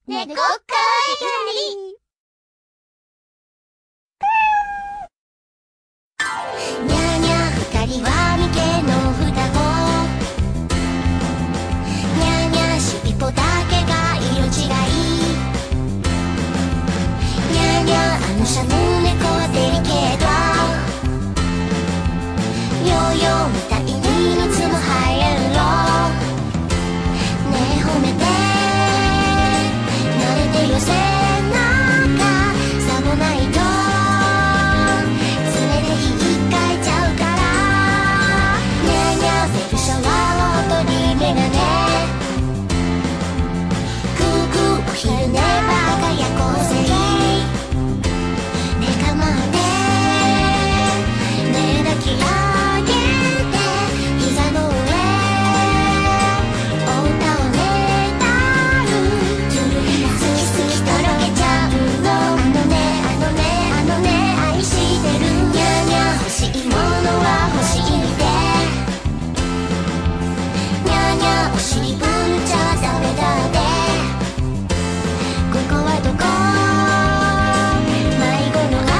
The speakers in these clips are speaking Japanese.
猫かわいい。にゃにゃ二人は三毛の双子。にゃにゃ尻尾だけが色違い。にゃにゃあのシャム猫はデリケート。ヨーヨーみたいにいつもハイエロー。ねえ褒めて慣れてよ背中サボないと爪で引っかいちゃうから。にゃにゃフェルシャワー大鳥メガネ。クークーお昼寝バカ夜行性。ねかまってね抱き上げて膝の上お歌をねたる。好き好きとろけちゃうの。あのねあのねあのね愛してる。にゃにゃ欲しいものは欲しいで。にゃにゃお尻ぶんちゃダメだで。ここはどこ迷子のあ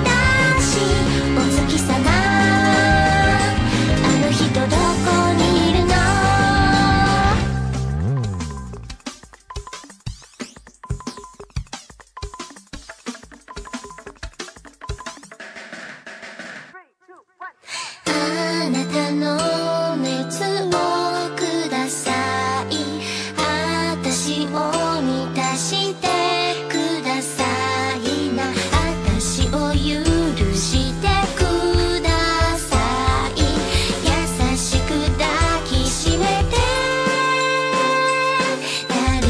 たしお月さま。あの人どこにいるの。あなたの熱をください。あたしを満たしてくださいな。あたしを許してください。優しく抱きしめてたり。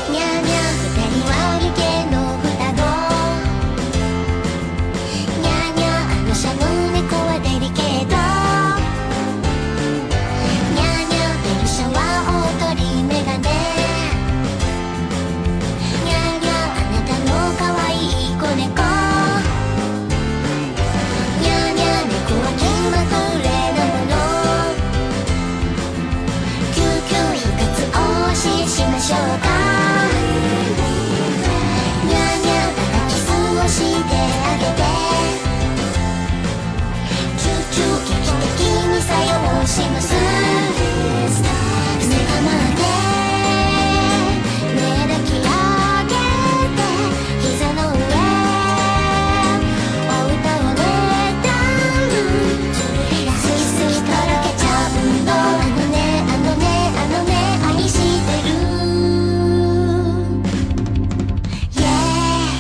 にゃにゃ二人は三毛の双子。にゃにゃあのシャム猫はデリケート。にゃにゃベルシャは大鳥メガネ。にゃにゃあなたのかわいい子猫。にゃにゃ猫は気まぐれなもの。救急医活お教えしましょうか。にゃにゃただキスをしてあげて。チューチュー劇的に作用します。ねかまってね抱き上げて膝の上お歌をねたる。好き好きとろけちゃうの。あのねあのねあのね愛してる。イエーイ。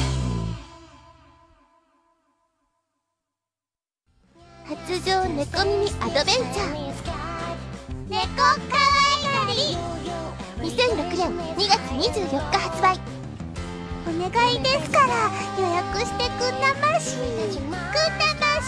発情猫耳アドベンチャー猫かわいい。2006年2月24日発売。お願いですから予約してくんなましくんなまし。